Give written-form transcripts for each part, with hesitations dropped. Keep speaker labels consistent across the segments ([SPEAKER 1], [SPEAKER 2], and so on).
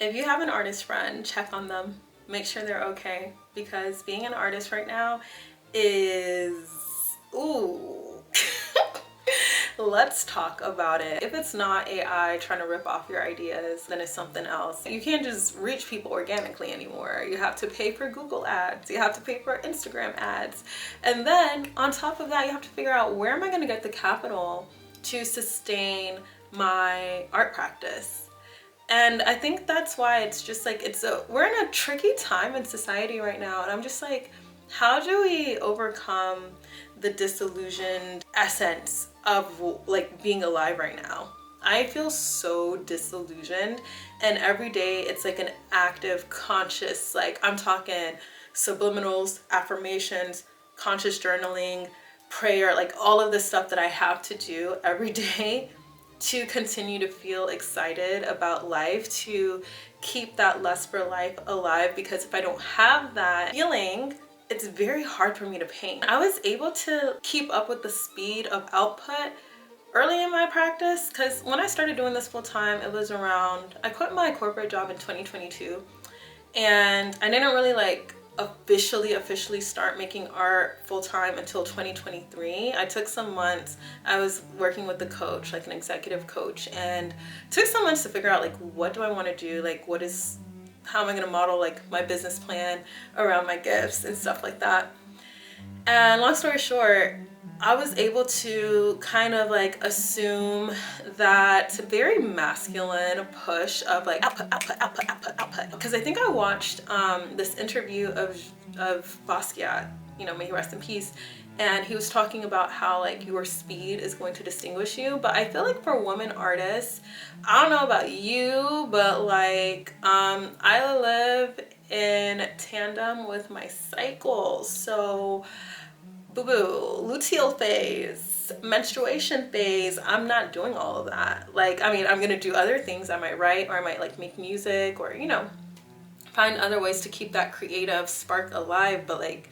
[SPEAKER 1] If you have an artist friend, check on them. Make sure they're okay, because being an artist right now is, ooh. Let's talk about it. If it's not AI trying to rip off your ideas, then it's something else. You can't just reach people organically anymore. You have to pay for Google ads. You have to pay for Instagram ads. And then on top of that, you have to figure out, where am I going to get the capital to sustain my art practice? And I think that's why it's just like, we're in a tricky time in society right now. And I'm just like, how do we overcome the disillusioned essence of like being alive right now? I feel so disillusioned, and every day it's like an active, conscious, like I'm talking subliminals, affirmations, conscious journaling, prayer, like all of this stuff that I have to do every day to continue to feel excited about life, to keep that lust for life alive. Because if I don't have that feeling, it's very hard for me to paint. I was able to keep up with the speed of output early in my practice, because when I started doing this full time, it was around, I quit my corporate job in 2022, and I didn't really like officially start making art full time until 2023. I took some months. I was working with a coach, like an executive coach, and took some months to figure out like, what do I want to do? Like, how am I going to model like my business plan around my gifts and stuff like that? And long story short, I was able to kind of like assume that very masculine push of like output. Because I think I watched this interview of Basquiat, may he rest in peace, and he was talking about how like your speed is going to distinguish you. But I feel like for women artists, I don't know about you, but like I live in tandem with my cycle. So boo-boo, luteal phase, menstruation phase, I'm not doing all of that. Like, I mean, I'm gonna do other things. I might write, or I might like make music, or find other ways to keep that creative spark alive. But like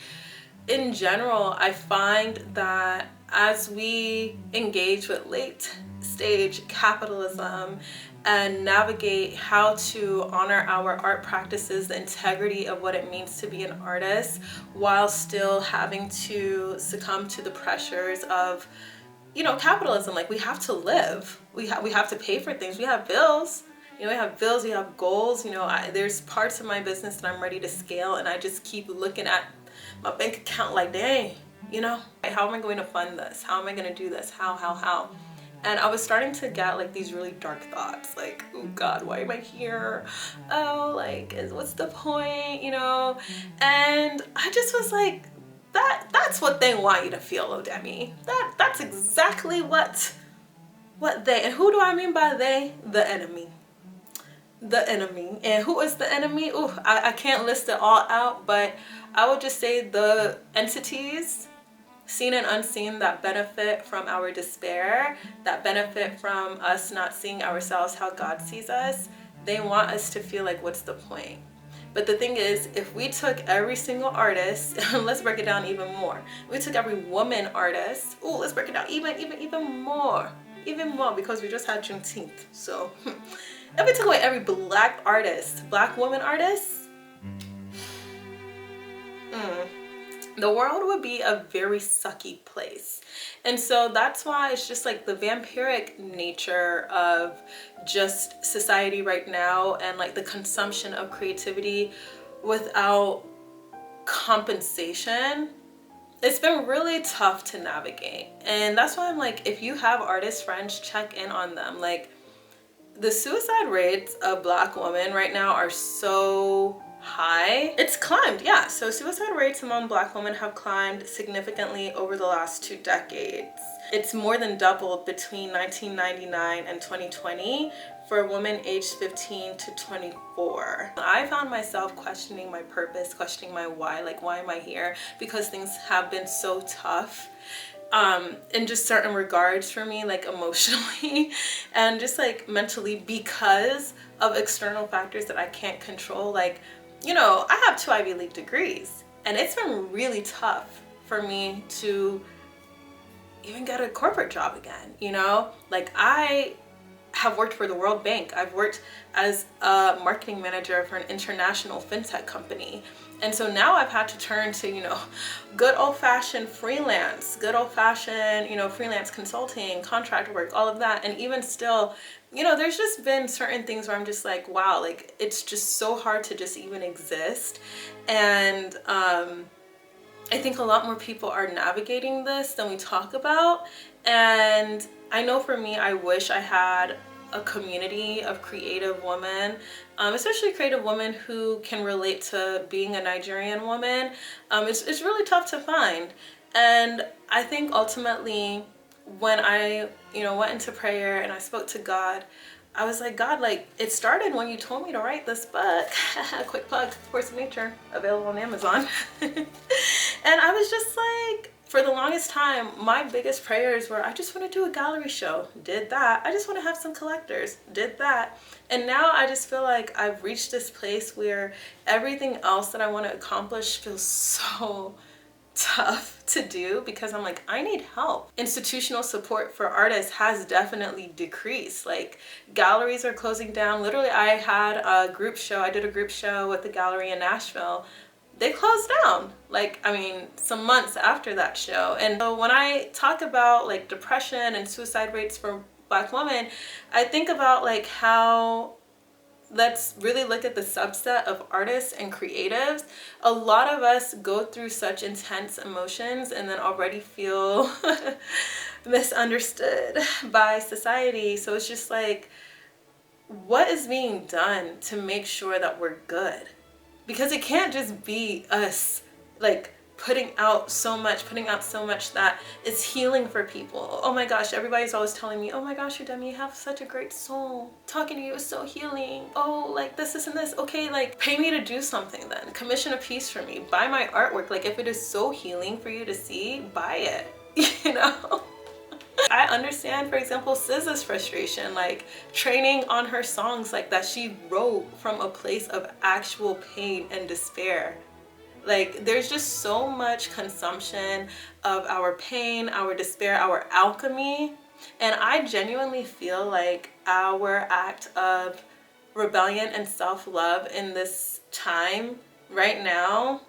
[SPEAKER 1] in general, I find that as we engage with late stage capitalism and navigate how to honor our art practices, the integrity of what it means to be an artist, while still having to succumb to the pressures of, capitalism. Like, we have to live. We have to pay for things. We have bills. We have bills, we have goals. There's parts of my business that I'm ready to scale, and I just keep looking at my bank account like, dang, how am I going to fund this? How am I going to do this? How? And I was starting to get like these really dark thoughts, like, oh God, why am I here? Oh, like, what's the point? And I just was like, that's what they want you to feel, Odemi. That's exactly what they, and who do I mean by they? The enemy. The enemy. And who is the enemy? Ooh, I can't list it all out, but I would just say the entities, seen and unseen, that benefit from our despair, that benefit from us not seeing ourselves how God sees us. They want us to feel like, what's the point? But the thing is, if we took every single artist, let's break it down even more. We took every woman artist, ooh, let's break it down even more, because we just had Juneteenth. So if we took away every black artist, black woman artist, the world would be a very sucky place. And so that's why it's just like the vampiric nature of just society right now, and like the consumption of creativity without compensation. It's been really tough to navigate. And that's why I'm like, if you have artist friends, check in on them. Like, the suicide rates of Black women right now are so high. It's climbed, yeah. So suicide rates among Black women have climbed significantly over the last 2 decades. It's more than doubled between 1999 and 2020 for women aged 15 to 24. I found myself questioning my purpose, questioning my why. Like, why am I here? Because things have been so tough in just certain regards for me, like emotionally and just like mentally, because of external factors that I can't control. Like, I have 2 Ivy League degrees, and it's been really tough for me to even get a corporate job again. Like, I have worked for the World Bank. I've worked as a marketing manager for an international fintech company. And so now I've had to turn to, you know, good old-fashioned freelance, good old-fashioned, you know, freelance consulting, contract work, all of that. And even still, you know, there's just been certain things where I'm just like, wow, like it's just so hard to just even exist. And I think a lot more people are navigating this than we talk about. And I know for me, I wish I had a community of creative women, especially creative women who can relate to being a Nigerian woman. It's really tough to find. And I think ultimately when I, you know, went into prayer and I spoke to God, I was like, God, like it started when you told me to write this book. Quick plug, Force of Nature, available on Amazon. And I was just like, for the longest time, my biggest prayers were, I just want to do a gallery show. Did that. I just want to have some collectors. Did that. And now I just feel like I've reached this place where everything else that I want to accomplish feels so tough to do, because I'm like, I need help. Institutional support for artists has definitely decreased. Like galleries are closing down. Literally, I had a group show. I did a group show with the gallery in Nashville. They closed down, like, I mean, some months after that show. And so when I talk about like depression and suicide rates for Black women, I think about like how, let's really look at the subset of artists and creatives. A lot of us go through such intense emotions and then already feel misunderstood by society. So it's just like, what is being done to make sure that we're good? Because it can't just be us like putting out so much that it's healing for people. Oh my gosh, everybody's always telling me, oh my gosh, Udemy, you have such a great soul. Talking to you is so healing. Oh, like this and this. Okay, like pay me to do something then. Commission a piece for me. Buy my artwork. Like if it is so healing for you to see, buy it, you know? I understand, for example, SZA's frustration, like training on her songs like that she wrote from a place of actual pain and despair. Like there's just so much consumption of our pain, our despair, our alchemy. And I genuinely feel like our act of rebellion and self-love in this time right now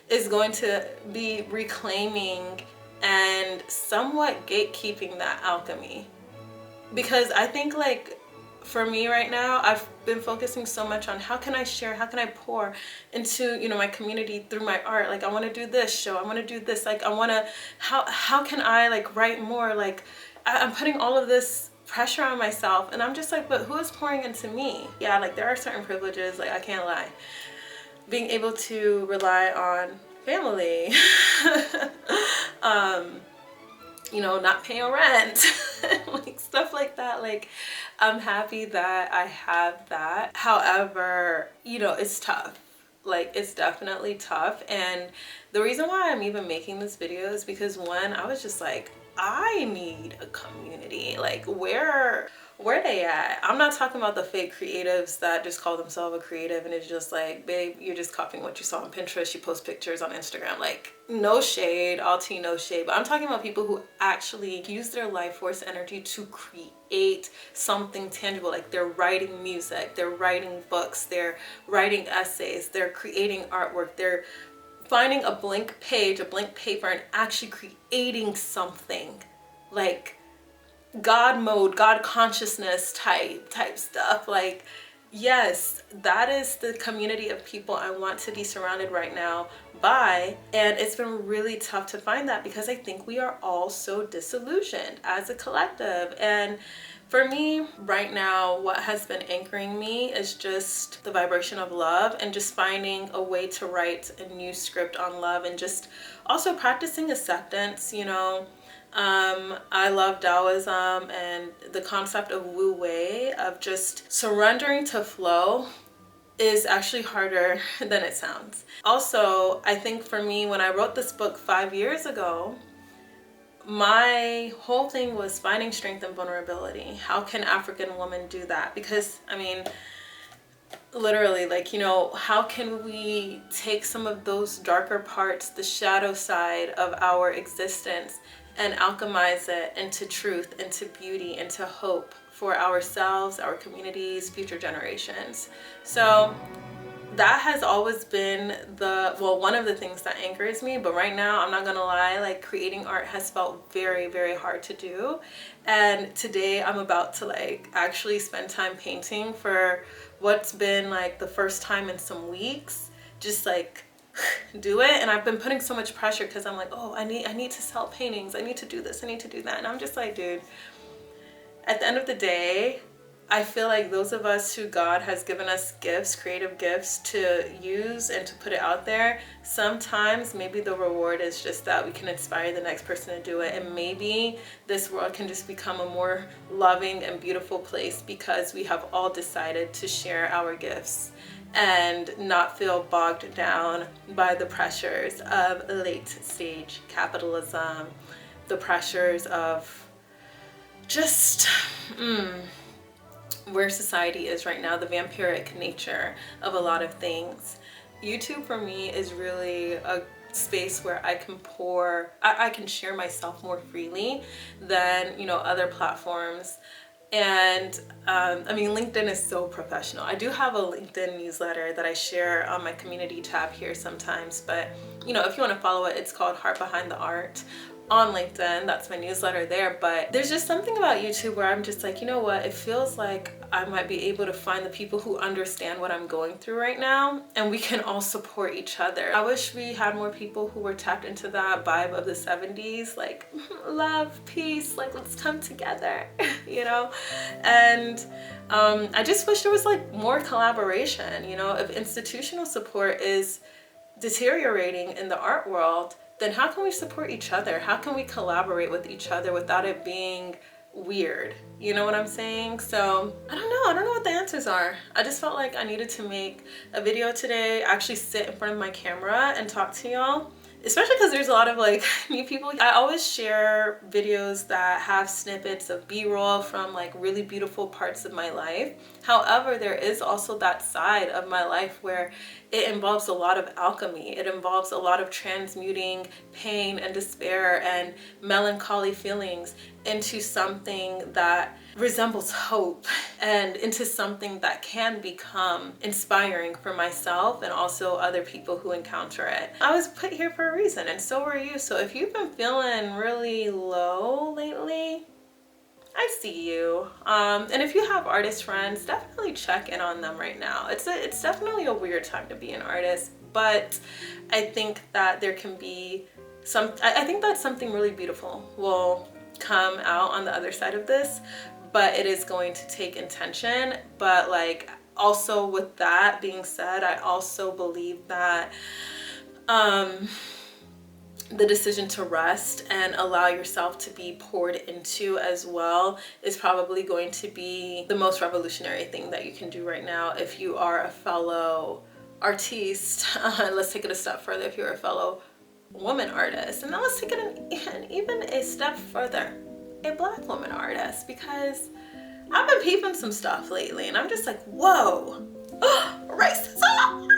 [SPEAKER 1] is going to be reclaiming and somewhat gatekeeping that alchemy. Because I think like for me right now, I've been focusing so much on how can I share, how can I pour into, you know, my community through my art. Like I want to do this show, I want to do this, like I want to, how can I like write more? Like I'm putting all of this pressure on myself, and I'm just like, but who is pouring into me? Yeah, like there are certain privileges, like I can't lie. Being able to rely on family, you know, not paying rent, like stuff like that. Like I'm happy that I have that. However, you know, it's tough. Like it's definitely tough. And the reason why I'm even making this video is because one, I was just like, I need a community. Like where they at? I'm not talking about the fake creatives that just call themselves a creative and it's just like, babe, you're just copying what you saw on Pinterest, you post pictures on Instagram. Like no shade, all tea, no shade, but I'm talking about people who actually use their life force energy to create something tangible. Like they're writing music, they're writing books, they're writing essays, they're creating artwork, they're finding a blank page, a blank paper, and actually creating something. Like God mode, God consciousness type stuff. Like yes, that is the community of people I want to be surrounded right now by. And it's been really tough to find that because I think we are all so disillusioned as a collective. And for me right now, what has been anchoring me is just the vibration of love and just finding a way to write a new script on love and just also practicing acceptance, you know. I love Taoism and the concept of Wu Wei, of just surrendering to flow, is actually harder than it sounds. Also, I think for me, when I wrote this book 5 years ago, my whole thing was finding strength and vulnerability. How can African women do that? Because, I mean, literally, like, you know, how can we take some of those darker parts, the shadow side of our existence, and alchemize it into truth, into beauty, into hope for ourselves, our communities, future generations. So that has always been one of the things that anchors me. But right now, I'm not gonna lie, like creating art has felt very, very hard to do. And today I'm about to like actually spend time painting for what's been like the first time in some weeks. Just like do it. And I've been putting so much pressure because I'm like, oh, I need to sell paintings, I need to do this, I need to do that. And I'm just like, dude, at the end of the day, I feel like those of us who God has given us gifts, creative gifts to use and to put it out there, sometimes maybe the reward is just that we can inspire the next person to do it. And maybe this world can just become a more loving and beautiful place because we have all decided to share our gifts and not feel bogged down by the pressures of late stage capitalism, the pressures of just where society is right now, the vampiric nature of a lot of things. YouTube for me is really a space where I can share myself more freely than, you know, other platforms. And I mean, LinkedIn is so professional. I do have a LinkedIn newsletter that I share on my community tab here sometimes, but you know, if you want to follow it, it's called Heart Behind the Art on LinkedIn. That's my newsletter there. But there's just something about YouTube where I'm just like, you know what, it feels like I might be able to find the people who understand what I'm going through right now, and we can all support each other. I wish we had more people who were tapped into that vibe of the 70s, like love, peace, like let's come together, you know? And I just wish there was like more collaboration. You know, if institutional support is deteriorating in the art world, then how can we support each other? How can we collaborate with each other without it being weird? You know what I'm saying? So I don't know what the answers are. I just felt like I needed to make a video today, actually sit in front of my camera and talk to y'all. Especially because there's a lot of like new people. I always share videos that have snippets of B-roll from like really beautiful parts of my life. However, there is also that side of my life where it involves a lot of alchemy. It involves a lot of transmuting pain and despair and melancholy feelings into something that resembles hope and into something that can become inspiring for myself and also other people who encounter it. I was put here for a reason, and so were you. So if you've been feeling really low lately, I see you. And if you have artist friends, definitely check in on them right now. It's definitely a weird time to be an artist, but I think that there can be I think that something really beautiful will come out on the other side of this, but it is going to take intention. But like, also with that being said, I also believe that the decision to rest and allow yourself to be poured into as well is probably going to be the most revolutionary thing that you can do right now if you are a fellow artiste. Let's take it a step further. If you're a fellow woman artist, and then let's take it even a step further, a Black woman artist, because I've been peeping some stuff lately and I'm just like, whoa, racism.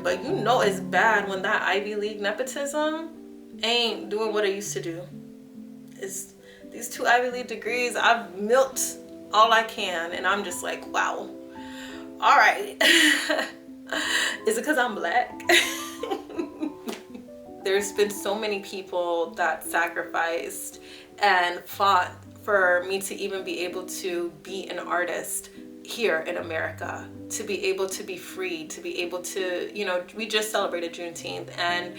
[SPEAKER 1] But you know it's bad when that Ivy League nepotism ain't doing what it used to do. It's these 2 Ivy League degrees, I've milked all I can, and I'm just like, wow, all right. Is it because I'm Black? There's been so many people that sacrificed and fought for me to even be able to be an artist here in America, to be able to be free, to be able to, you know, we just celebrated Juneteenth, and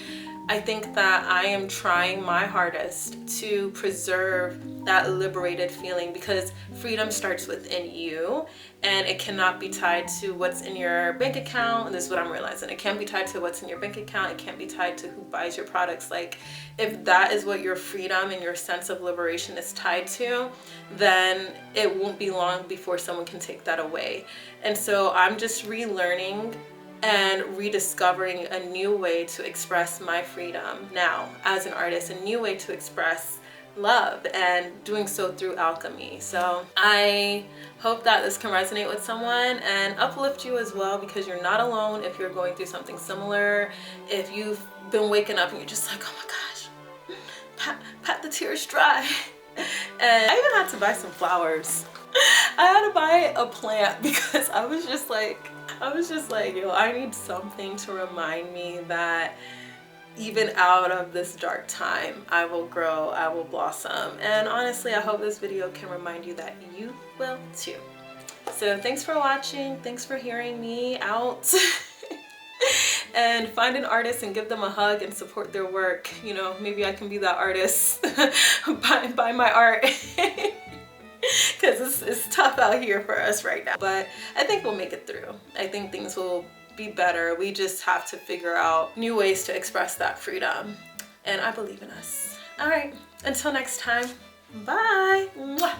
[SPEAKER 1] I think that I am trying my hardest to preserve that liberated feeling, because freedom starts within you and it cannot be tied to what's in your bank account. And this is what I'm realizing. It can't be tied to what's in your bank account. It can't be tied to who buys your products. Like, if that is what your freedom and your sense of liberation is tied to, then it won't be long before someone can take that away. And so I'm just relearning and rediscovering a new way to express my freedom now as an artist, a new way to express love, and doing so through alchemy. So I hope that this can resonate with someone and uplift you as well, because you're not alone if you're going through something similar. If you've been waking up and you're just like, oh my gosh, pat the tears dry. And I even had to buy some flowers. I had to buy a plant because I was just like, yo, I need something to remind me that even out of this dark time, I will grow, I will blossom. And honestly, I hope this video can remind you that you will too. So thanks for watching. Thanks for hearing me out. And find an artist and give them a hug and support their work. You know, maybe I can be that artist. buy my art. Because it's tough out here for us right now. But I think we'll make it through. I think things will be better. We just have to figure out new ways to express that freedom. And I believe in us. All right, until next time, bye. Mwah.